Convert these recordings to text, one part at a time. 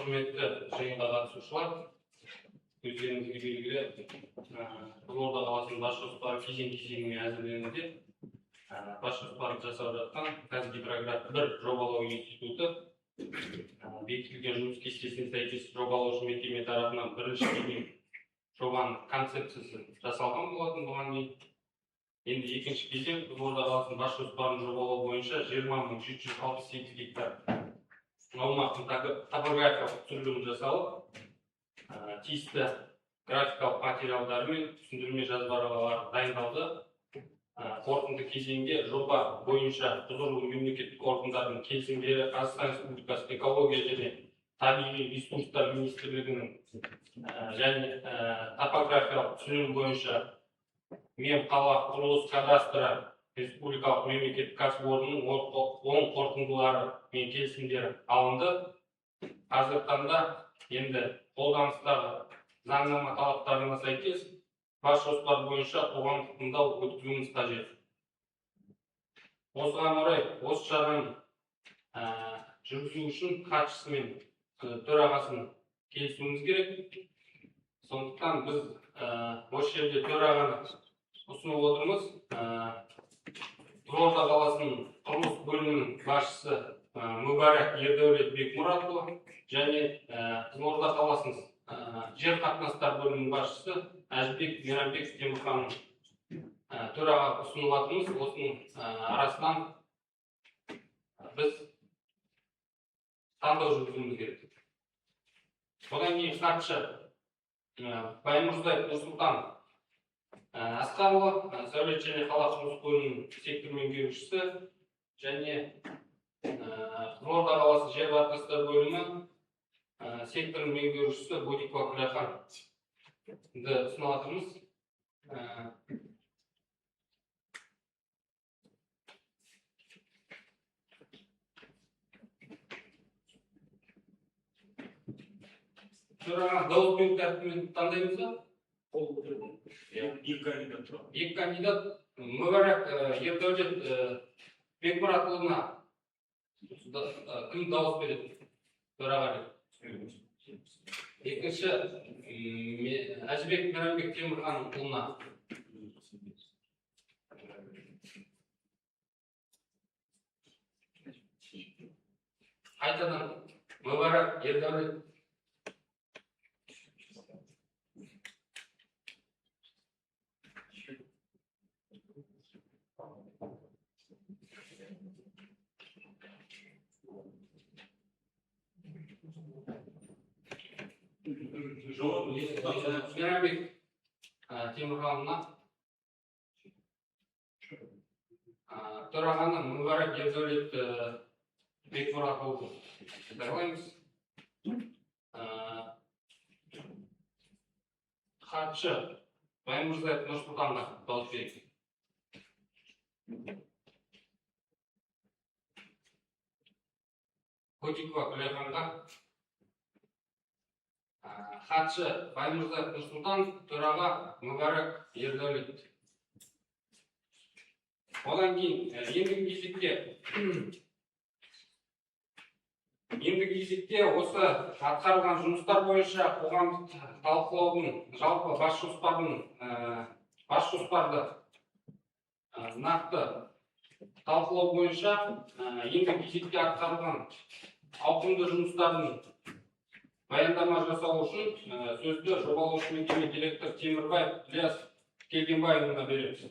Құрметті жиынға қатысушылар, өздеріңізге белгілі, Қызылорда қаласының бас жоспары кезең-кезеңімен әзірленуде. Бас жоспарды жасап жатқан Қазгидроград 1 жобалау институты бекітілген жұмыс кестесіне сәйкес жобалаушы мекеме тарапынан бірінші кезең жобаның концепциясы жасалған болатын бұған дейін. Енді екінші кезең Қызылорда қаласының бас жоспарын жобалау бойынша 20.768 гектар аумақтың топографиялық түсірілімі жасалып, тиісті графикалық материалдары мен түсіндірме жазбалары дайындалды. Қорытынды кезеңде жоба бойынша құзырлы мемлекеттік органдардың келісімдері Қазақстан Республикасы экология және табиғи ресурстар министрлігінің және топографиялық түсірілім бойынша мемқала құрылыс кадастры республикалық мемлекеттік кәсіпорынның 10 қорытындылары мен келісімдері алынды. Қазіргі таңда енді қолданыстағы заңнама талаптарына сәйкес бас жоспар бойынша қоғамдық тыңдау өткізуіміз қажет. Осыған орай осы шараны жүргізу үшін хатшысы мен төрағасын келісуіміз керек. Сондықтан біз осы жерде төрағаны ұсынып отырмыз. Қызылорда қаласының құрылыс бөлімінің басшысы Мүбәрак Ердәулет Бекмұратұлы және Қызылорда қаласының жер қатынастар бөлімінің басшысы Әжібек Мейрамбек Темірханның төраға ұсынып жатырмыз. Осының арасынан біз таңдау жүргізуіміз керек. Одан кейін хатшы Баймұрзаев Нұрсұлтан Асқарұлы, сәулет және қала құрылыс бөлімінің сектор меңгерушісі және Қызылорда қаласы жер қатынастар бөлімі сектор меңгерушісі Бодикова Күләханды ұсынып жатырмыз. Төраға дауыс беру тәртібімен таңдаймыз ба? Екі кандидат Мүбәрак Ердәулет Бекмұратұлына кім дауыс береді? Төраға. Екінші Әжібек Мейрамбек Темірханұлына. Қайтадан Мүбәрак Ердәулет Мейрамбек Темірханұлына. Төрағаны Мүбәрак Ердәулет Бекмұратұлы сайлаймыз. Хатшы Баймұрзаев Нұрсұлтанға дауыс берейік. Бодикова Күләханға. Хатшы Баймұрзаев Нұрсұлтан, төраға Мүбәрак Ердәулет. Одан кейін ендігі кезекте осы атқарылған жұмыстар бойынша қоғамдық талқылаудың жалпы бас жоспарды нақты талқылау бойынша ендігі кезекте атқарылған ауқымды жұмыстардың баяндама жасау үшін сөзді жобалаушы мекеме директор Темірбаев Ілияс Келгенбайұлына береміз.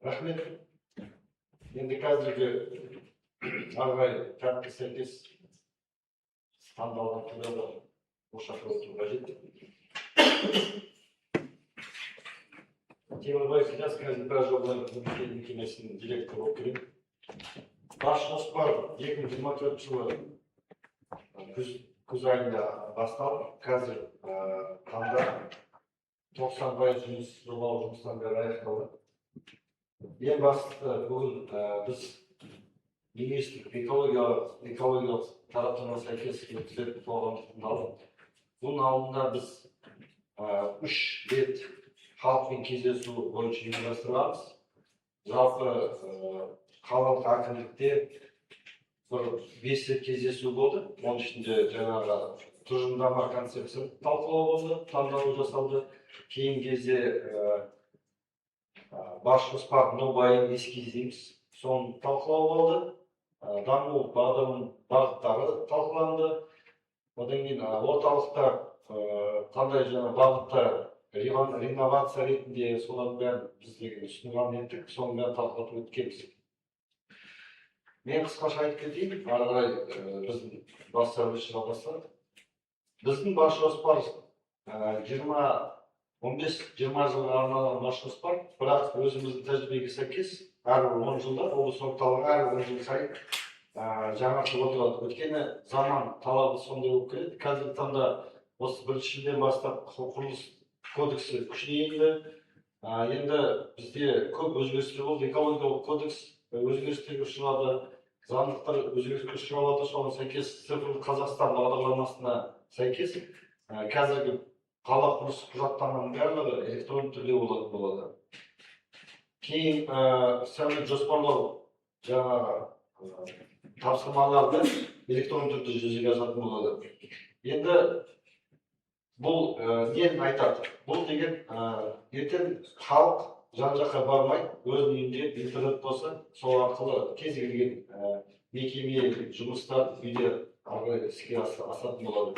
Рахмет. Енді қазіргі арғай тәртіпке сәйкес таңдалған туралы ошаққа өту қажет. Темірбаев Ілияс кәсіпкер жобалары мекемесінің директоры болып келеді. Бас жоспар 2024 жылы күз айында басталып, қазір таңда 90% жұмыс жобалау жұмыстары аяқталды. Ең бастысы бүгін біз министрлік экологиялық талаптарына сәйкес өткізетін қоғамдық тыңдау. Бұның алдында біз 3 рет халықпен кездесу бойынша ұйымдастырғанбыз. Жалпы қалалық әкімдікте 5 рет кездесу болды. Оның ішінде жаңағы тұжырымдама концепциясын талқылау болды, таңдау жасалды. Кейін кезде бас жоспар нобайын эскиз дейміз, соны талқылау болды. Даму бағдарламаның бағыттары талқыланды. Одан кейін орталықта қандай жаңа бағыттар реновация ретінде солардың бәрін біздегі ұсынған еттік, соның бәрін талқылап өткенбіз. Мен қысқаша айтып кетейін, ары қарай біздің бастарымыз жалғастырады. Біздің бас жоспар 15-20 жылға арналған бас жоспар, бірақ өзіміздің тәжірибеге сәйкес әрбір 10 жылда облыс орталығы әрбір 10 жыл сайын жаңартылып отырады. Өйткені заман талабы сондай болып келеді. Қазіргі таңда осы 1-шіден бастап құрылыс кодексі күшіне енді. Енді бізде көп өзгерістер болды. Экологиялық кодекс өзгерістерге ұшырады. Заңдылықтар өзгеріске ұшырап жатыр. Соған сәйкес цифрлық Қазақстан бағдарламасына сәйкес қазіргі қала құрылыс құжаттарының барлығы электронды түрде болады. Кейін сәулет жоспарлау жаңағы тапсырмаларды электронды түрде жүзеге асатын болады. Енді бұл нені айтады? Бұл деген ертең халық жан-жаққа бармай, өзінің үйінде интернет болса, сол арқылы кез келген мекеме жұмыстар үйде іске асатын болады.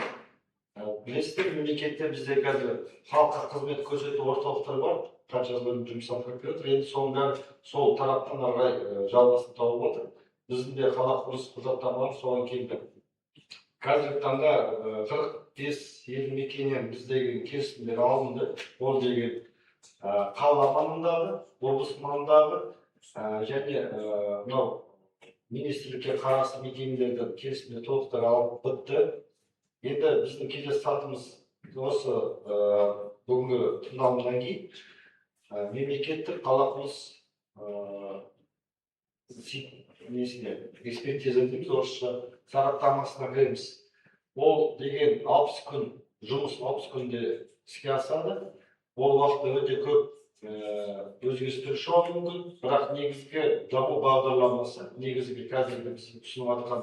Білесіздер, мемлекетте бізде қазір халыққа қызмет көрсету орталықтары бар, қанша бөлім жұмыс атқарып келе жатыр. Енді соның бәрі сол тараптан ары жалғасын тауып отыр. Біздің де қала құрылыс құжаттамалары соған келді. Қазіргі таңда 45 елді мекеннен біздегі келісімдер алынды. Ол деген қала маңындағы, облыс маңындағы және мынау министрлікке қарасты мекемелерден келісімдер толықтар алып бітті. Енді біздің кездесатымыз осы бүгінгі тыңдалымнан кейін мемлекеттік қала құрылыс экспертиза дейміз, орысша сараптамасына кіреміз. Ол деген 60 күн жұмыс 60 күнде іске асады. Ол уақытта өте көп өзгерістер шығуы мүмкін, бірақ негізгі даму бағдарламасы, негізгі қазіргі біз ұсынып жатқан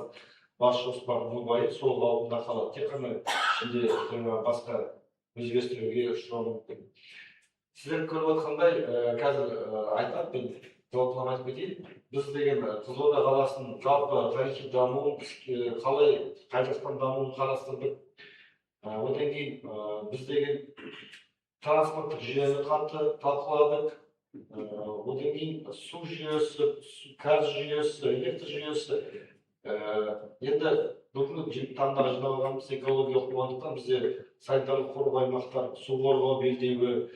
бас жоспардың нобайы сол қалпында қалады. Тек қана ішінде басқа өзгерістерге ұшырауы мүмкін. Сіздер көріп отқандай, қазір айтады, мен жауаптылар айтып кетейін. Біз деген Қызылорда қаласының жалпы тарихи дамуын, қалай Қазақстан дамуын қарастырдық. Одан кейін біз деген транспорттық жүйені қатты талқыладық. Одан кейін су жүйесі, газ жүйесі, электр жүйесі. Енді бүгінгі таңда жиналғанымыз экологиялық болғандықтан бізде санитарлық қорғау аймақтар, су қорғау белдеуі,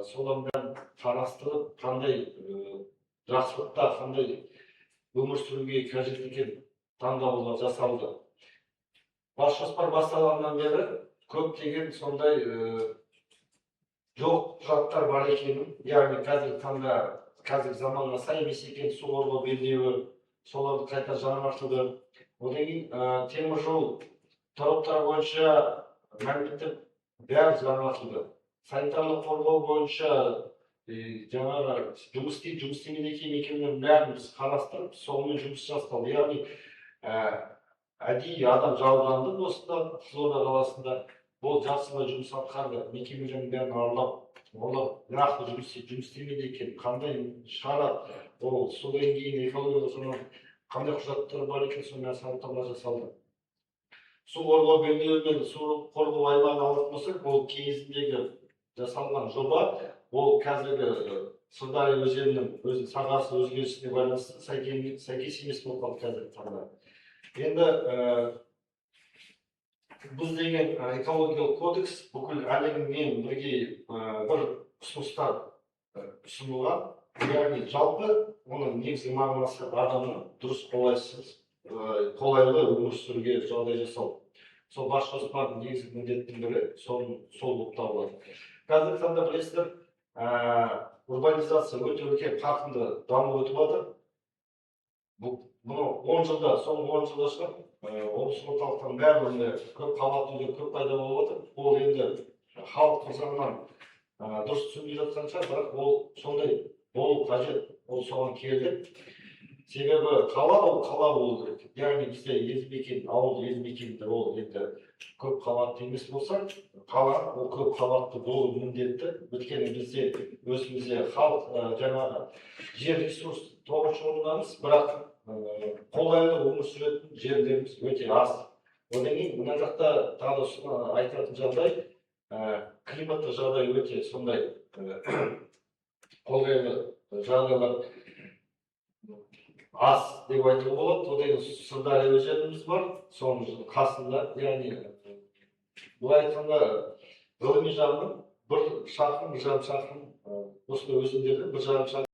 содан бәрін қарастырып, қандай жақсылықта, қандай өмір сүруге қажет екен таңдаулар жасалды. Бас жоспар басталғаннан бері көптеген сондай жоқ құжаттар бар екенін, яғни қазіргі таңда қазіргі заманға сай емес екен су қорғау белдеуі, соларды қайта жаңартылды. Одан кейін темір жол тораптары бойынша мәліметтер бәрі жаңартылды. Санитарлық қорғау бойынша жаңағы жұмыс істемейді екен мекемелердің бәрін біз қарастырып, сонымен жұмыс жасалды. Яғни әдейі адам жалданды осында Қызылорда қаласында. Ол жақсылы жұмыс атқарды, мекемелердің бәрін аралап, олар нақты жұмыс істемейді екен, қандай шара, ол содан кейін экологиялық жағынан қандай құжаттар бар екен, сонымен сараптама жасалды. Су қорғау белдеуі мен су қорғау аймағын алатын болсақ, ол кезіндегі жасалған жоба, ол қазіргі Сырдария өзенінің сағасы өзгерісіне байланысты сәйкес емес болып қалды қазіргі таңда. Енді біз деген экологиялық кодекс бүкіл әлеммен бірге бір ұсыныстар ұсынылған. Яғни жалпы оның негізгі мағынасы адамның дұрыс қолайлы өмір сүруге жағдай жасау. Сол бас жоспардың негізгі міндеттің бірі сол болып табылады. Қазіргі таңда білесіздер, урбанизация өте қарқынды дамып өтіп жатыр. Бұны 10 жылда, соңғы 10 жылда шығып, облыс орталықтың бәрінде көп қабатты үйлер көп пайда болып отыр. Ол енді халық жағынан дұрыс түсінбей жатқан шығар, бірақ ол сондай болу қажет, ол соған келді. Себебі қала болу керек. Яғни бізде елді мекен, ауыл елді мекенінде ол енді көп қабатты емес болса, қала ол көп қабатты болу міндетті. Өйткені бізде өзімізде халық жаңағы жер ресурс тоғыз орындамыз, бірақ қолайлы өмір сүретін жерлеріміз өте аз. Одан кейін мына жақта тағы да айтатын жағдай, климаттық жағдай өте сондай қолайлы жағдайлар аз деп айтуға болады. Одан кейін Сырдария өзеніміз бар, соның қасында, яғни былай айтқанда ғылыми жағынан 1 шақырым, 1,5 шақырым осындай өзендерден 1,5 шақырым